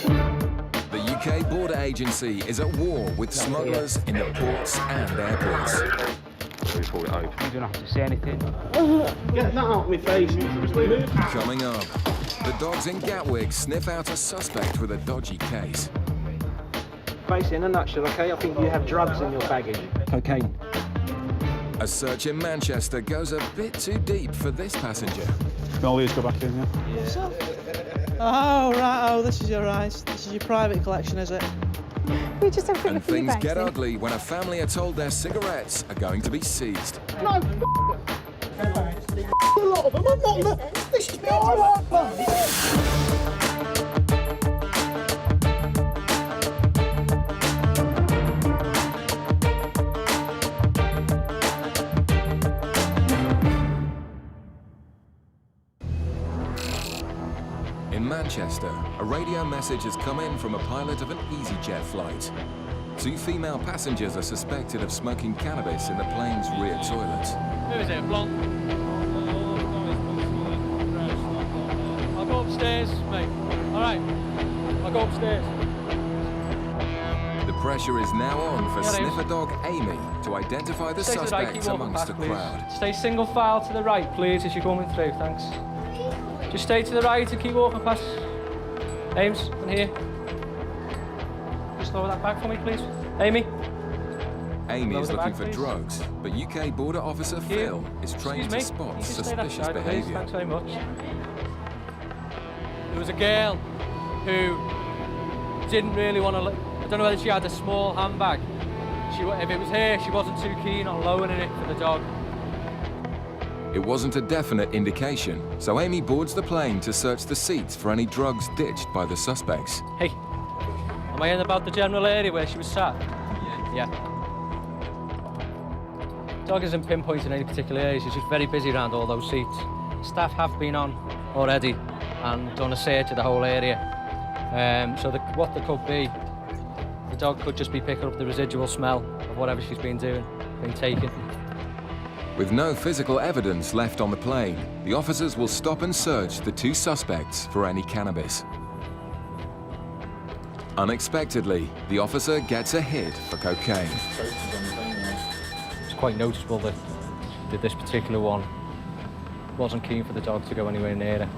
The UK Border Agency is at war with smugglers in the ports and airports. You don't have to say anything. Get that out of my face. Coming up, the dogs in Gatwick sniff out a suspect with a dodgy case. Basically, in a nutshell, okay, I think you have drugs in your baggage. Cocaine. A search in Manchester goes a bit too deep for this passenger. All these go back in, yeah? What's up? Oh, right, oh, this is your ice. This is your private collection, is it? We just have And things get ugly when a family are told their cigarettes are going to be seized. No, a lot of them. I'm not the... This is my highlight. In Manchester, a radio message has come in from a pilot of an EasyJet flight. 2 female passengers are suspected of smoking cannabis in the plane's rear toilets. Who is it? Blonde? I'll go upstairs, mate. All right. I'll go upstairs. The pressure is now on for sniffer dog Amy to identify the suspects amongst the crowd. Stay single file to the right, please, as you're coming through. Thanks. Just stay to the right and keep walking past. Ames, in here. Just lower that back for me, please. Amy. Amy is looking for drugs, but UK border officer Phil is trained to spot suspicious behaviour. Thanks very much. There was a girl who didn't really want to... I don't know whether she had a small handbag. If it was her, she wasn't too keen on lowering it for the dog. It wasn't a definite indication, so Amy boards the plane to search the seats for any drugs ditched by the suspects. Hey, am I in about the general area where she was sat? Yeah. Dog isn't pinpointing any particular area, she's just very busy around all those seats. Staff have been on already and done a search of the whole area. So what there could be, the dog could just be picking up the residual smell of whatever she's been doing, been taking. With no physical evidence left on the plane, the officers will stop and search the 2 suspects for any cannabis. Unexpectedly, the officer gets a hit for cocaine. It's quite noticeable that this particular one wasn't keen for the dog to go anywhere near her.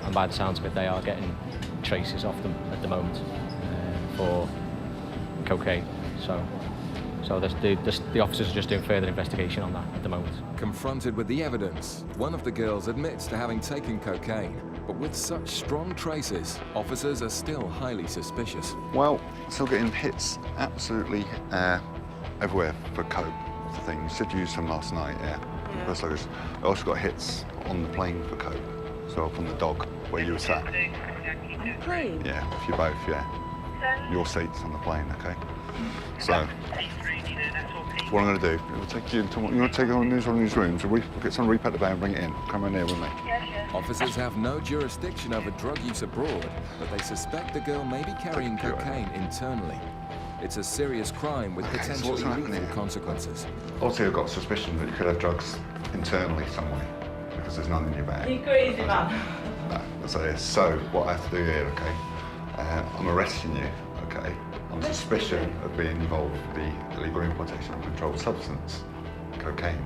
And by the sounds of it, they are getting traces off them at the moment for cocaine. So the officers are just doing further investigation on that at the moment. Confronted with the evidence, one of the girls admits to having taken cocaine, but with such strong traces, officers are still highly suspicious. Well, still getting hits absolutely everywhere for coke. That's the thing. You said you used some last night, yeah. First luggage. I also got hits on the plane for coke. So from the dog where you were sat. On the plane? Yeah, for you both, yeah. Your seats on the plane, okay? So, what I'm going to do, we'll take you into one of these rooms, we'll get some repack the bag and bring it in. Come in here with me. Officers have no jurisdiction over drug use abroad, but they suspect the girl may be carrying cocaine internally. It's a serious crime with potentially lethal consequences. Also, I've got a suspicion that you could have drugs internally somewhere, because there's none in your bag. You crazy man. No, that's what it is. So, what I have to do here, okay, I'm arresting you, okay, on suspicion of being involved with the illegal importation of a controlled substance, cocaine.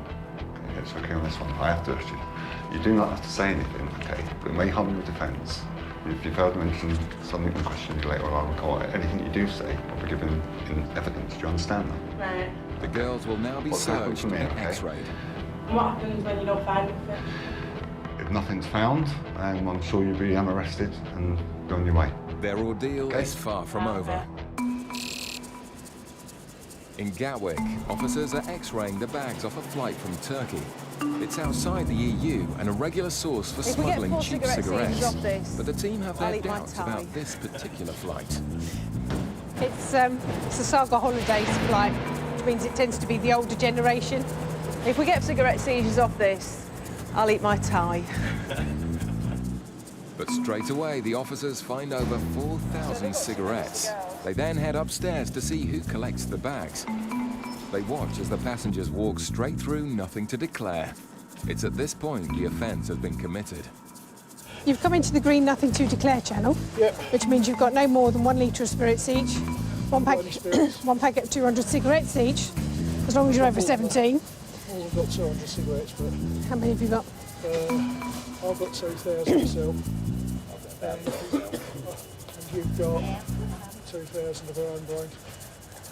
Okay, it's okay on this one. I have to arrest you. You do not have to say anything, okay, but it may harm your defence. If you've heard mention something in question you later on in court, anything you do say will be given in evidence. Do you understand that? Right. The girls will now be searched and x-rayed. What happens when you don't find anything? If nothing's found, I'm sure you'll be arrested and go on your way. Their ordeal is far from over. In Gatwick, officers are x-raying the bags off a flight from Turkey. It's outside the EU and a regular source for smuggling cheap cigarettes. But the team have their doubts about this particular flight. It's a Saga Holidays flight, which means it tends to be the older generation. If we get cigarette seizures off this, I'll eat my tie. But straight away, the officers find over 4,000 cigarettes. They then head upstairs to see who collects the bags. They watch as the passengers walk straight through, nothing to declare. It's at this point the offence has been committed. You've come into the green nothing to declare channel, which means you've got no more than 1 litre of spirits each, one packet of 200 cigarettes each, as long as you're over 17. Well, I've got 200 cigarettes, but... How many have you got? I've got 2,000 myself, and you've got 2,000 of her own brain.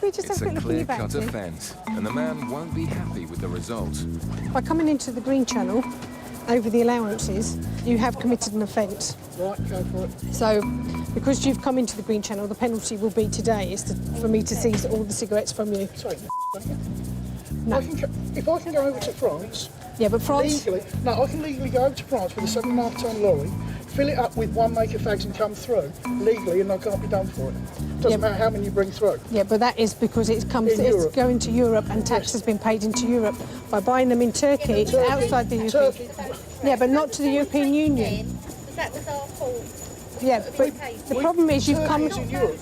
We just It's have a a quick look in your back, clear-cut Tim. offence, and the man won't be happy with the result. By coming into the green channel, over the allowances, you have committed an offence. Right, go for it. So, because you've come into the green channel, the penalty will be today is for me to seize all the cigarettes from you. Sorry, don't you? No. If I can go over to France... Yeah, but France... Legally, no, I can legally go over to France with a 7.5-tonne lorry, fill it up with 1 maker fags and come through, legally, and I can't be done for it. Doesn't matter how many you bring through. Yeah, but that is because it's going to Europe and tax has been paid into Europe. By buying them in Turkey, it's outside the European... Yeah, but not to the European Union. That was our fault. Yeah, but the problem is you've come... Turkey's in Europe.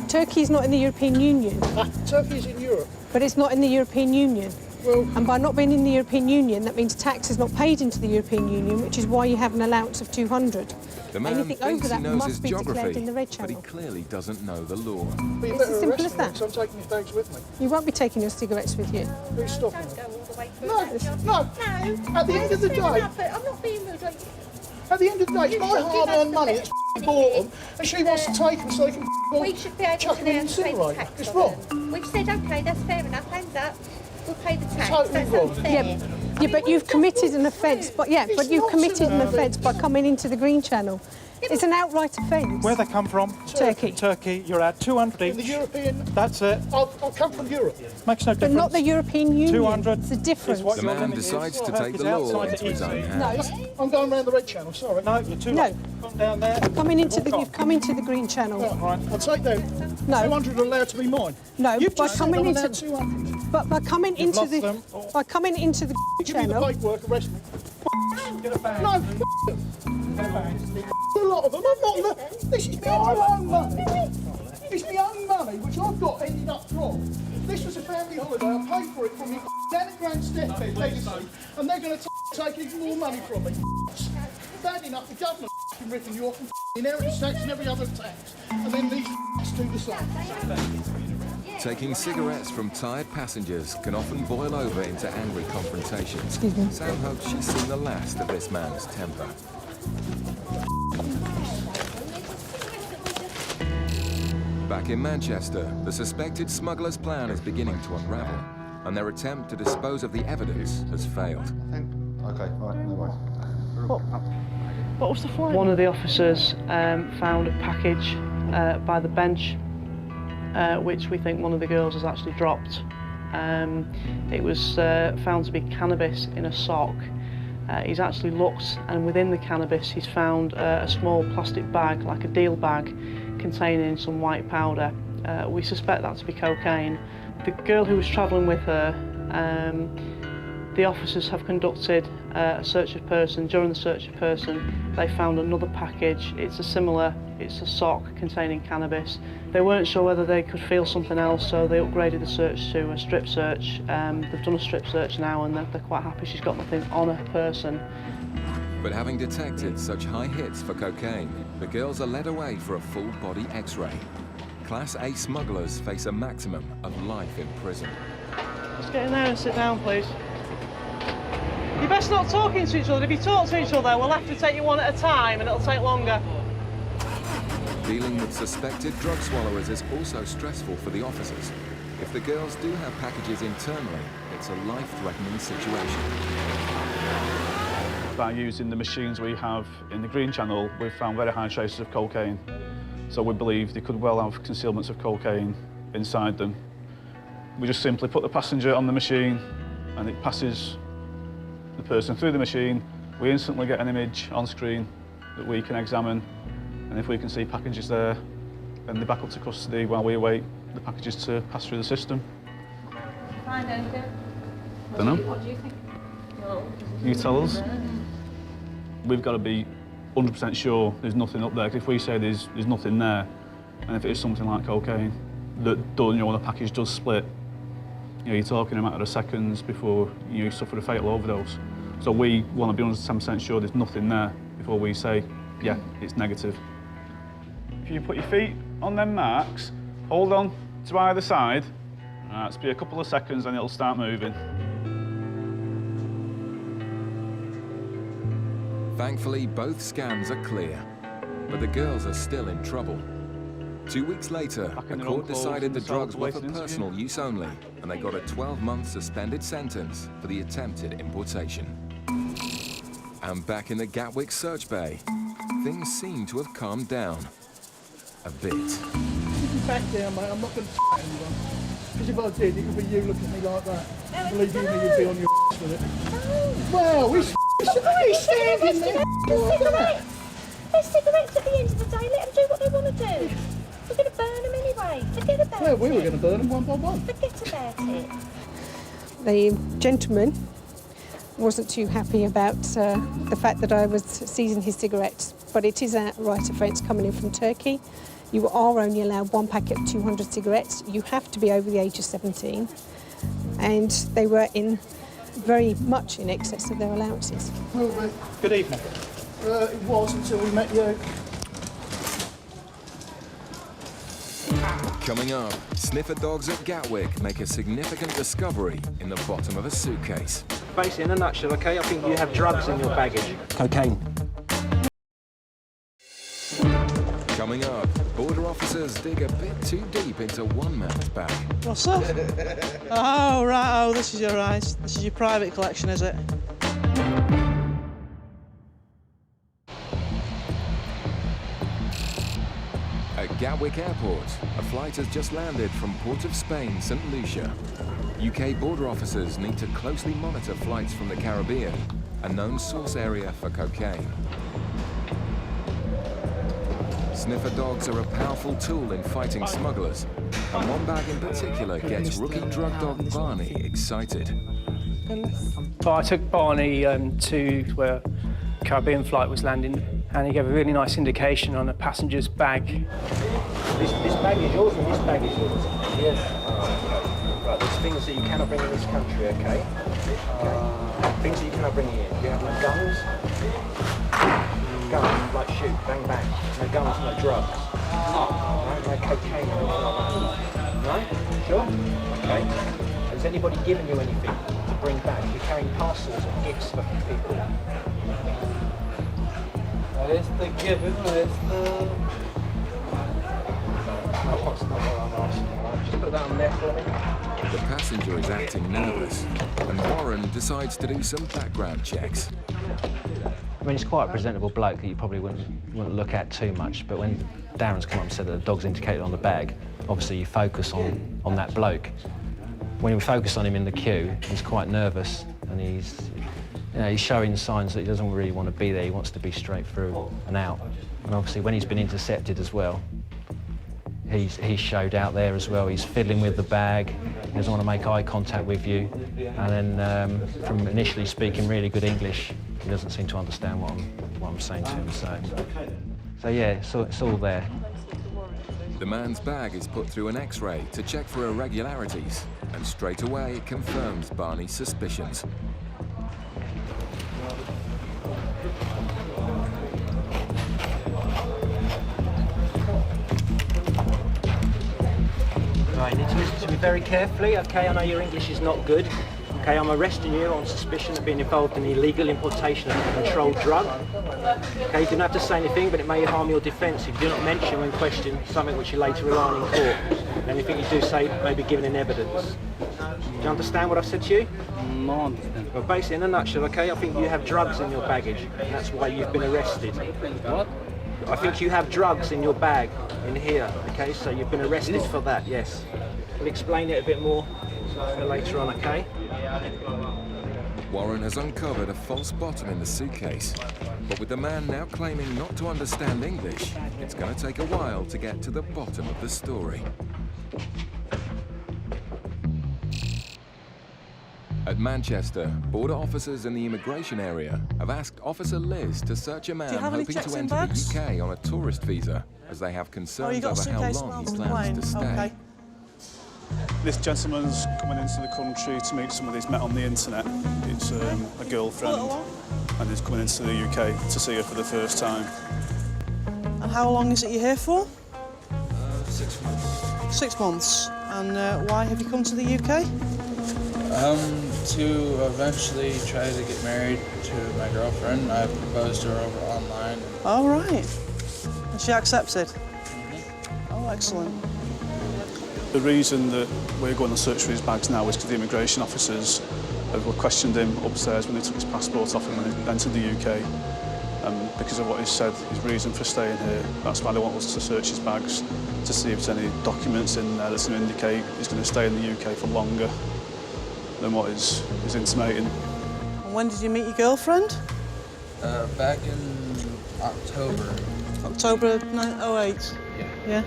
Turkey's not in the European Union. Turkey's in Europe. But it's not in the European Union. Well, and by not being in the European Union, that means tax is not paid into the European Union, which is why you have an allowance of 200. The man Anything over thinks he that knows his must be declared in geography, the red but he channel. clearly doesn't know the law. But you It's as better simple arrest as me, that. because I'm taking your bags with me. You won't be taking your cigarettes with you. Who's stopping Don't me? go all the way through No, that. no. No. At the end of the day, I'm not being rude. Like, at the end of the day, it's You my should give us hard-earned the money best that's bought them, and she wants to take them so they can we should be able chuck to them in now the pay the incinerator. tax It's on wrong. them. We've said, OK, that's fair enough, hands up. We'll pay the tax. Totally That's wrong. unfair. Yeah, but you've committed an offence. But It's you've not committed an an offence by coming into the green channel. It's an outright offence. Where they come from? Turkey. Turkey. You're at 200 In the each. European... That's it. I've come from Europe. Makes no But difference. not the European Union. 200 It's a difference. is what The your man limit decides is. to take the Turkey's law outside into the his own EU. hands. I'm going round the red channel, sorry. No, you're too No. late. Come down there. You've come into the green channel. Right, I'll take them. No. 200 are allowed to be mine. No, You've by just said coming I'm into allowed 200. but by coming into lost the them. by coming into the Give me the channel. paperwork, arrest me. Get a bag. No, a lot of them. I'm not. This is my own money. It's my own money, which I've got ended up from. This was a family holiday. I paid for it from my Danny Grant's deathbed legacy, and they're going to take even more money from me. Bad enough, the government ripping you off and inheritance tax and every other tax, and then these do the same. Taking cigarettes from tired passengers can often boil over into angry confrontations. Sam hopes she's seen the last of this man's temper. Back in Manchester, the suspected smuggler's plan is beginning to unravel, and their attempt to dispose of the evidence has failed. Okay, right, no worries. What was the flight? One of the officers found a package by the bench, which we think one of the girls has actually dropped. It was found to be cannabis in a sock. He's actually looked, and within the cannabis he's found a small plastic bag, like a deal bag, containing some white powder. We suspect that to be cocaine. The girl who was travelling with her, the officers have conducted a search of person. During the search of person, they found another package. It's a sock containing cannabis. They weren't sure whether they could feel something else, so they upgraded the search to a strip search. They've done a strip search now, and they're quite happy she's got nothing on her person. But having detected such high hits for cocaine, the girls are led away for a full-body X-ray. Class A smugglers face a maximum of life in prison. Let's get in there and sit down, please. You're best not talking to each other. If you talk to each other, we'll have to take you one at a time, and it'll take longer. Dealing with suspected drug swallowers is also stressful for the officers. If the girls do have packages internally, it's a life-threatening situation. By using the machines we have in the Green Channel, we've found very high traces of cocaine. So we believe they could well have concealments of cocaine inside them. We just simply put the passenger on the machine and it passes the person through the machine. We instantly get an image on screen that we can examine, and if we can see packages there, then they're back up to custody while we await the packages to pass through the system. Find anything? Don't know. What do you think? No. You tell us. We've got to be 100% sure there's nothing up there, because if we say there's nothing there, and if it is something like cocaine, that does, when the package does split, you're talking a matter of seconds before you suffer a fatal overdose. So we want to be 100% sure there's nothing there. before we say, yeah, it's negative. If you put your feet on them marks, hold on to either side, it's be a couple of seconds and it'll start moving. Thankfully, both scans are clear, but the girls are still in trouble. 2 weeks later, the court decided the drugs were for personal use only, and they got a 12-month suspended sentence for the attempted importation. And back in the Gatwick search bay, things seem to have calmed down a bit. Back down, mate. I'm not going to anyone. Because if I did, it could be you looking at me like that. No, believe you me, you'd be on your with it. No. Well, he's standing there. There's cigarettes at the end of the day. Let them do what they want to do. We're going to burn them anyway. Forget about it. Well, we were going to burn them one by one. Forget about it. The gentleman wasn't too happy about the fact that I was seizing his cigarettes, but it is a right offence coming in from Turkey. You are only allowed one packet of 200 cigarettes. You have to be over the age of 17, and they were in very much in excess of their allowances. Good evening. It was until we met you. Coming up, sniffer dogs at Gatwick make a significant discovery in the bottom of a suitcase. Basically, in a nutshell, okay, I think you have drugs in your baggage. Cocaine. Coming up, border officers dig a bit too deep into one man's bag. What's that? Oh, right, this is your eyes. This is your private collection, is it? At Gatwick Airport, a flight has just landed from Port of Spain, St. Lucia. UK border officers need to closely monitor flights from the Caribbean, a known source area for cocaine. Sniffer dogs are a powerful tool in fighting smugglers, and one bag in particular gets rookie drug dog Barney excited. I took Barney to where a Caribbean flight was landing, and he gave a really nice indication on a passenger's bag. This bag is yours and this bag is yours? Yes. Right, there's things that you cannot bring in this country, okay? Things that you cannot bring in. You have no guns. Guns, like shoot, bang bang. No guns, no drugs. Right? No cocaine or anything like that. No? Sure? Okay. Has anybody given you anything to bring back? You're carrying parcels of gifts for people. It's the given, it's the... That's not what I'm asking, right? Just put that on there for me. The passenger is acting nervous, and Warren decides to do some background checks. I mean, he's quite a presentable bloke that you probably wouldn't look at too much, but when Darren's come up and said that the dog's indicated on the bag, obviously you focus on that bloke. When we focus on him in the queue, he's quite nervous, and he's showing signs that he doesn't really want to be there. He wants to be straight through and out. And obviously when he's been intercepted as well, he's showed out there as well. He's fiddling with the bag, he doesn't want to make eye contact with you, and then from initially speaking really good English, he doesn't seem to understand what I'm saying to him. So yeah, it's all there. The man's bag is put through an X-ray to check for irregularities, and straight away it confirms Barney's suspicions. Right, you need to listen to me very carefully, okay? I know your English is not good. Okay, I'm arresting you on suspicion of being involved in the illegal importation of a controlled drug. Okay, you didn't have to say anything, but it may harm your defence if you do not mention when questioned something which you later rely on in court. Anything you do say may be given in evidence. Do you understand what I've said to you? No, I understand. Well, basically, in a nutshell, okay, I think you have drugs in your baggage, and that's why you've been arrested. What? I think you have drugs in your bag, in here, okay? So you've been arrested for that, yes. We'll explain it a bit more later on, okay? Warren has uncovered a false bottom in the suitcase, but with the man now claiming not to understand English, it's going to take a while to get to the bottom of the story. At Manchester, border officers in the immigration area have asked Officer Liz to search a man hoping to enter the UK on a tourist visa, as they have concerns over how long he plans to stay. Okay. This gentleman's coming into the country to meet somebody he's met on the internet. It's a girlfriend, and he's coming into the UK to see her for the first time. And how long is it you're here for? 6 months. 6 months. And why have you come to the UK? To eventually try to get married to my girlfriend. I proposed to her over online. Oh, right. And she accepted? Oh, excellent. The reason that we're going to search for his bags now is because the immigration officers have questioned him upstairs when they took his passport off him when he entered the UK. Because of what he said, his reason for staying here, that's why they want us to search his bags to see if there's any documents in there that's going to indicate he's going to stay in the UK for longer than what is intimating. And when did you meet your girlfriend? Back in October. October 08? Yeah.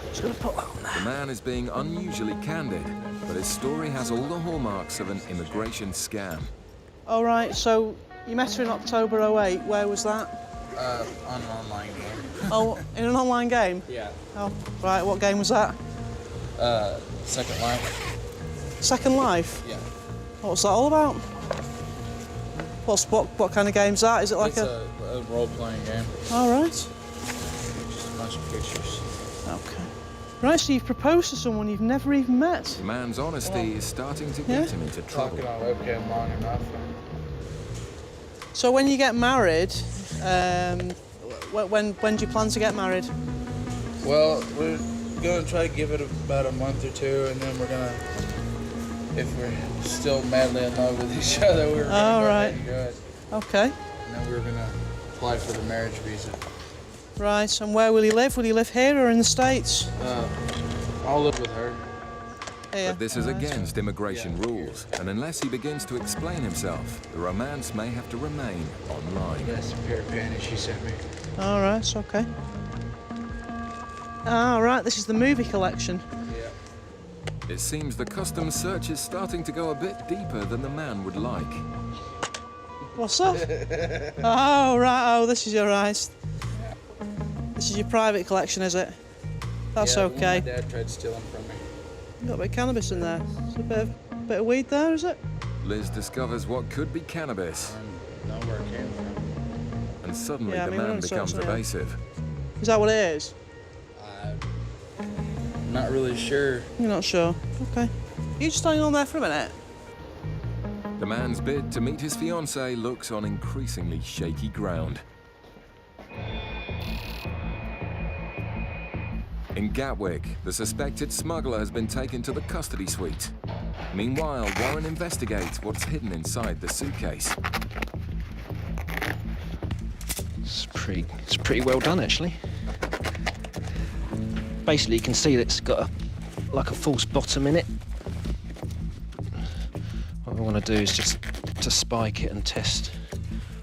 Just gonna put that on there. The man is being unusually candid, but his story has all the hallmarks of an immigration scam. All right, so you met her in October 08. Where was that? On an online game. Oh, in an online game? Yeah. Oh, right. What game was that? Second Life. Second Life? Yeah. What's that all about? What kind of game's that? Is it like it's a role-playing game. All right. Just a bunch of pictures. Okay. Right, so you've proposed to someone you've never even met. The man's honesty is starting to get him into trouble. Talking on webcam long enough. So when you get married, when do you plan to get married? Well, we're going to try to give it about a month or two, and then we're going to, if we're still madly in love with each other, we're going to go ahead and do it. Okay. And then we're going to apply for the marriage visa. Right, and where will you live? Will you live here or in the States? I'll live with her. Here. But this is against immigration rules, and unless he begins to explain himself, the romance may have to remain online. That's a pair of panties she sent me. All right, it's okay. All right, this is the movie collection. It seems the customs search is starting to go a bit deeper than the man would like. What's that? Oh, right, oh, this is your eyes. This is your private collection, is it? That's okay. My dad tried stealing from me. Got a bit of cannabis in there. There's a bit of weed there, is it? Liz discovers what could be cannabis. Know where it came from. And suddenly Yeah, I the mean, we're man on becomes social, yeah. evasive. Is that what it is? I'm not really sure. You're not sure? Okay. You just hang on there for a minute. The man's bid to meet his fiancée looks on increasingly shaky ground. In Gatwick, the suspected smuggler has been taken to the custody suite. Meanwhile, Warren investigates what's hidden inside the suitcase. It's pretty well done, actually. Basically, you can see that it's got like a false bottom in it. What I want to do is just to spike it and test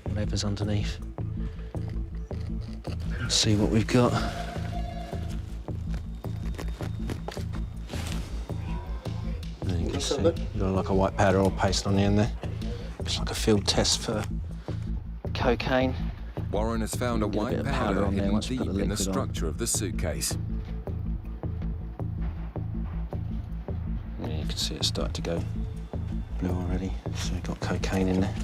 whatever's underneath. Let's see what we've got. There you can see, got like a white powder or paste on the end there. It's like a field test for cocaine. Warren has found a white powder on there hidden once you deep put the in the liquid on. structure of the suitcase. Yeah, you can see it starting to go blue already. So we've got cocaine in there.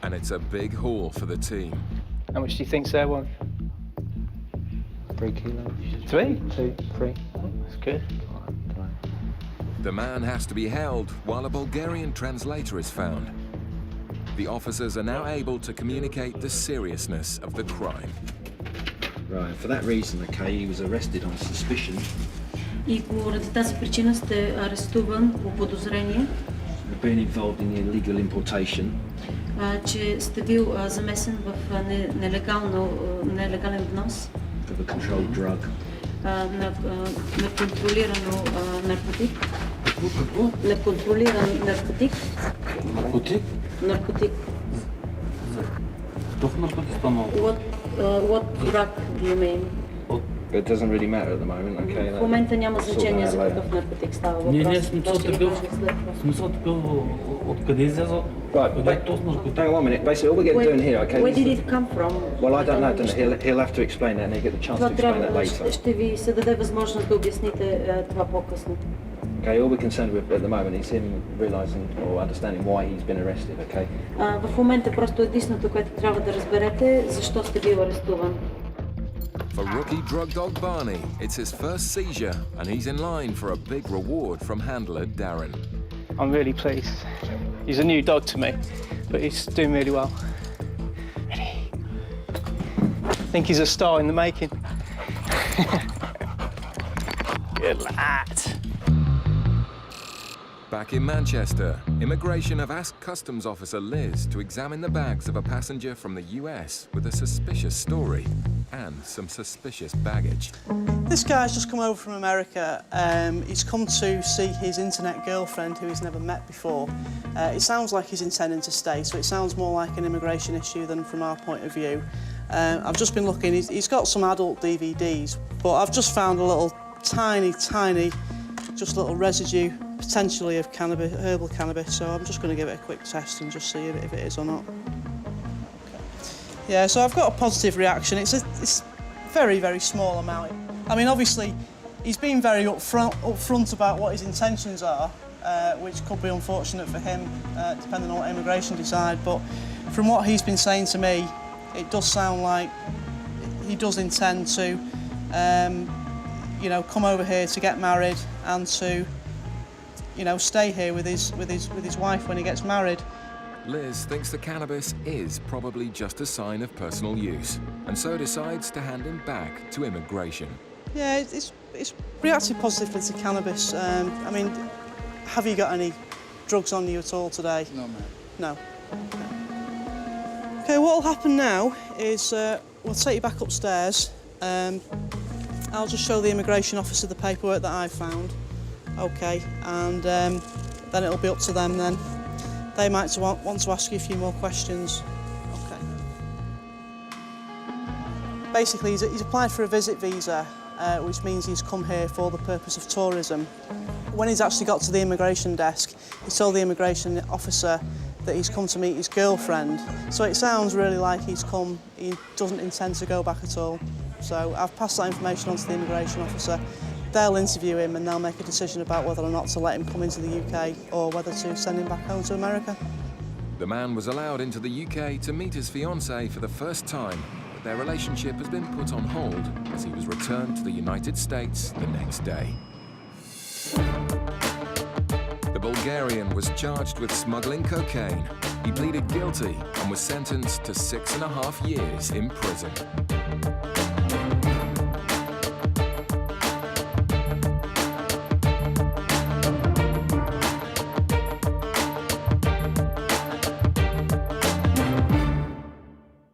And it's a big haul for the team. How much do you think's there, Warren? 3 kilos. 3? 2, 3. That's good. The man has to be held while a Bulgarian translator is found. The officers are now able to communicate the seriousness of the crime. Right, for that reason, okay, he was arrested on suspicion. И поради тази причина сте арестуван по подозрение, Of being involved in illegal importation. че сте бил замесен в нелегален внос Of a controlled drug. на контролирано наркотик. Неконтролиран наркотик. Наркотик? Наркотик. Какъв наркотик стана? What drug do you mean? It doesn't really matter at the moment, okay? В момента няма значение за какъв наркотик става въпрос. Ние сме смисъл такъв, откъде изляза? Right, hang on 1 minute. Basically, all we're getting doing here, okay? Where did it come from? Well, I don't know. He'll have to explain that, and he'll get the chance to Това explain that трябва, later. ще ви се даде възможност да обясните това по-късно. Okay, all we're concerned with at the moment is him realising or understanding why he's been arrested, okay? В момента просто единственото, което трябва да разберете, защо сте бил арестуван. For rookie drug dog Barney, it's his first seizure, and he's in line for a big reward from handler Darren. I'm really pleased. He's a new dog to me, but he's doing really well. Ready? I think he's a star in the making. Good lad. Back in Manchester, immigration have asked Customs Officer Liz to examine the bags of a passenger from the US with a suspicious story and some suspicious baggage. This guy's just come over from America. He's come to see his internet girlfriend who he's never met before. It sounds like he's intending to stay, so it sounds more like an immigration issue than from our point of view. I've just been looking, he's got some adult DVDs, but I've just found a little tiny, just little residue, potentially of cannabis, herbal cannabis, so I'm just going to give it a quick test and just see if it is or not. Yeah, so I've got a positive reaction. It's very, very small amount. I mean, obviously, he's been very upfront about what his intentions are, which could be unfortunate for him, depending on what immigration decide, but from what he's been saying to me, it does sound like he does intend to, you know, come over here to get married and to, you know, stay here with his wife when he gets married. Liz thinks the cannabis is probably just a sign of personal use, and so decides to hand him back to immigration. Yeah, it's reacted positively to cannabis. I mean, have you got any drugs on you at all today? No, man. No. Okay, what will happen now is we'll take you back upstairs. I'll just show the immigration officer the paperwork that I found. Okay, and then it'll be up to them then. They might want to ask you a few more questions. Okay. Basically, he's applied for a visit visa, which means he's come here for the purpose of tourism. When he's actually got to the immigration desk, he told the immigration officer that he's come to meet his girlfriend. So it sounds really like he doesn't intend to go back at all. So I've passed that information on to the immigration officer. They'll interview him and they'll make a decision about whether or not to let him come into the UK or whether to send him back home to America. The man was allowed into the UK to meet his fiancée for the first time, but their relationship has been put on hold as he was returned to the United States the next day. The Bulgarian was charged with smuggling cocaine. He pleaded guilty and was sentenced to 6.5 years in prison.